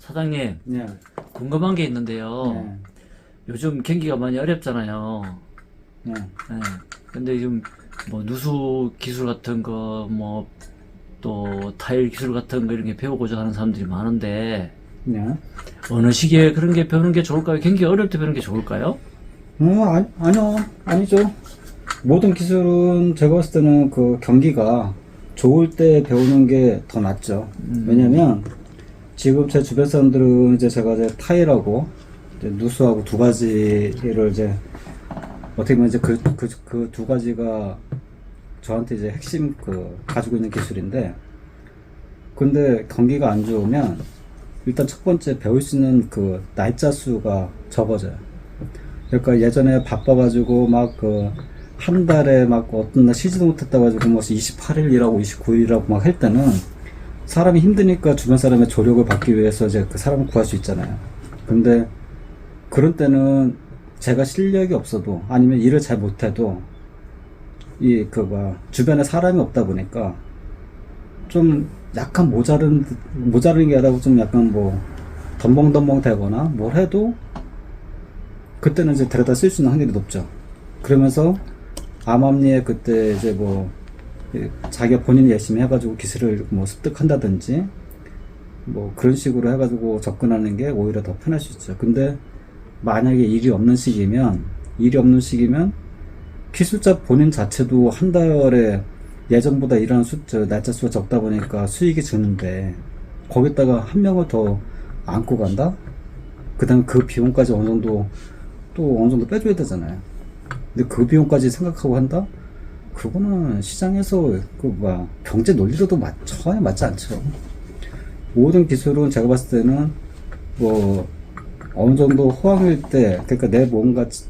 사장님, 네. 궁금한 게 있는데요. 네. 요즘 경기가 많이 어렵잖아요. 네. 네. 근데 지금 뭐 누수 기술 같은 거, 뭐 또 타일 기술 같은 거 이런 게 배우고자 하는 사람들이 많은데 네. 어느 시기에 그런 게 배우는 게 좋을까요? 경기가 어려울 때 배우는 게 좋을까요? 아니요. 아니죠. 모든 기술은 제가 봤을 때는 그 경기가 좋을 때 배우는 게 더 낫죠. 왜냐면 지금 제 주변 사람들은 이제 제가 이제 타일하고 이제 누수하고 두 가지를 이제 어떻게 보면 이제 그 두 가지가 저한테 이제 핵심 가지고 있는 기술인데, 근데 경기가 안 좋으면 일단 첫 번째 배울 수 있는 그 날짜 수가 적어져요. 그러니까 예전에 바빠가지고 막 한 달에 막 어떤 날 쉬지도 못했다 가지고 뭐 28일이라고 29일이라고 막 할 때는 사람이 힘드니까 주변 사람의 조력을 받기 위해서 이제 그 사람을 구할 수 있잖아요. 근데 그런 때는 제가 실력이 없어도 아니면 일을 잘 못해도 주변에 사람이 없다 보니까 좀 약간 모자른 게 아니라 좀 약간 뭐 덤벙덤벙 되거나 뭘 해도 그때는 이제 데려다 쓸 수 있는 확률이 높죠. 그러면서 암암리에 그때 이제 뭐 자기가 본인이 열심히 해가지고 기술을 뭐 습득한다든지 뭐 그런 식으로 해가지고 접근하는 게 오히려 더 편할 수 있죠. 근데 만약에 일이 없는 시기면 기술자 본인 자체도 한 달에 예전보다 일하는 날짜 수가 적다 보니까 수익이 주는데 거기다가 한 명을 더 안고 간다? 그 다음 그 비용까지 어느 정도 빼줘야 되잖아요. 근데 그 비용까지 생각하고 한다? 그거는 시장에서 경제 논리로도 전혀 맞지 않죠. 모든 기술은 제가 봤을 때는 뭐 어느 정도 호황일 때, 그러니까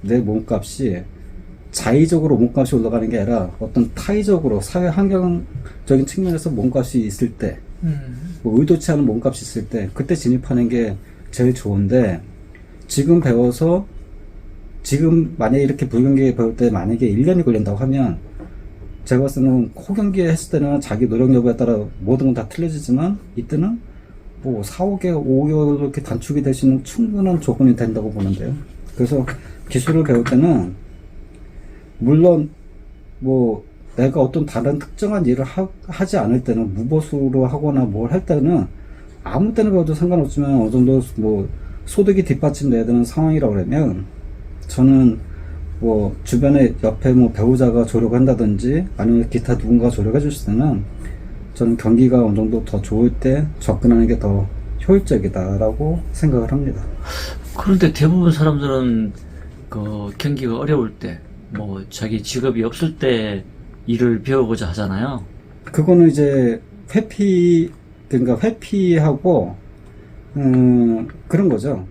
내 몸값이 자의적으로 몸값이 올라가는 게 아니라 어떤 타의적으로 사회 환경적인 측면에서 몸값이 있을 때, 뭐 의도치 않은 몸값이 있을 때 그때 진입하는 게 제일 좋은데, 지금 만약에 이렇게 불경기에 배울 때 만약에 1년이 걸린다고 하면 제가 봤을 때는 호경기에 했을 때는 자기 노력 여부에 따라 모든 건 다 틀려지지만 이때는 뭐 4, 5개월 이렇게 단축이 될 수 있는 충분한 조건이 된다고 보는데요. 그래서 기술을 배울 때는 물론 뭐 내가 어떤 다른 특정한 일을 하지 않을 때는 무보수로 하거나 뭘 할 때는 아무 때나 배워도 상관없지만 어느 정도 뭐 소득이 뒷받침돼야 되는 상황이라고 그러면 저는 뭐 주변에 옆에 뭐 배우자가 조력한다든지 아니면 기타 누군가 조력해 줬을 때는 저는 경기가 어느 정도 더 좋을 때 접근하는 게 더 효율적이다라고 생각을 합니다. 그런데 대부분 사람들은 그 경기가 어려울 때, 뭐 자기 직업이 없을 때 일을 배우고자 하잖아요. 그거는 이제 회피하고 그런 거죠.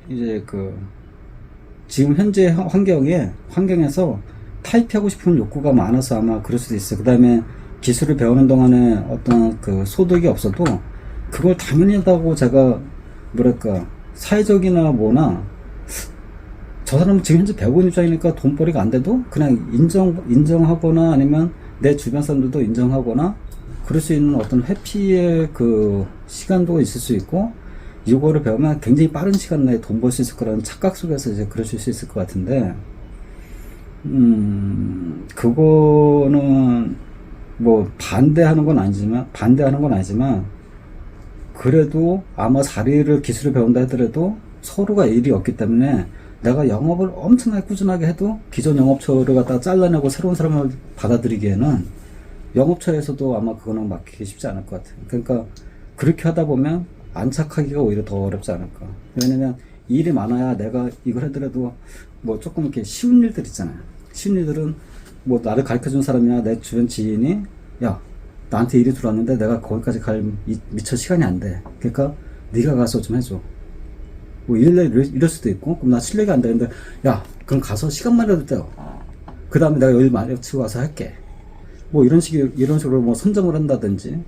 이제 지금 현재 환경에서 타입하고 싶은 욕구가 많아서 아마 그럴 수도 있어요. 그 다음에 기술을 배우는 동안에 어떤 소득이 없어도 그걸 당연하다고 제가 사회적이나 뭐나 저 사람은 지금 현재 배우고 있는 입장이니까 돈벌이가 안 돼도 그냥 인정하거나 아니면 내 주변 사람들도 인정하거나 그럴 수 있는 어떤 회피의 시간도 있을 수 있고, 이거를 배우면 굉장히 빠른 시간 내에 돈 벌 수 있을 거라는 착각 속에서 이제 그러실 수 있을 것 같은데, 그거는 뭐 반대하는 건 아니지만 그래도 아마 기술을 배운다 하더라도 서로가 일이 없기 때문에 내가 영업을 엄청나게 꾸준하게 해도 기존 영업처를 갖다가 잘라내고 새로운 사람을 받아들이기에는 영업처에서도 아마 그거는 맡기기 쉽지 않을 것 같아요. 그러니까 그렇게 하다 보면 안착하기가 오히려 더 어렵지 않을까. 왜냐면 일이 많아야 내가 이걸 하더라도 뭐 조금 이렇게 쉬운 일들 있잖아요. 쉬운 일들은 뭐 나를 가르쳐준 사람이나 내 주변 지인이 야 나한테 일이 들어왔는데 내가 거기까지 미처 시간이 안 돼. 그러니까 네가 가서 좀 해줘. 뭐 이럴 수도 있고, 그럼 나 실력이 안 되는데 야 그럼 가서 시간만이라도 떼어. 그 다음에 내가 여기 마치고 와서 할게. 뭐 이런 식으로 뭐 선정을 한다든지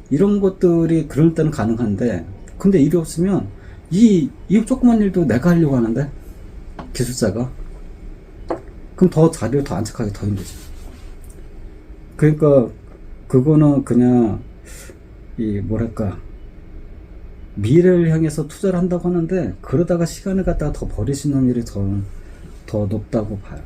이런 것들이 그럴 때는 가능한데, 근데 일이 없으면 이 조그만 일도 내가 하려고 하는데 기술자가 그럼 더 자리를 더 안착하기 더 힘들죠. 그러니까 그거는 그냥 미래를 향해서 투자를 한다고 하는데 그러다가 시간을 갖다가 더 버리시는 일이 더 높다고 봐요.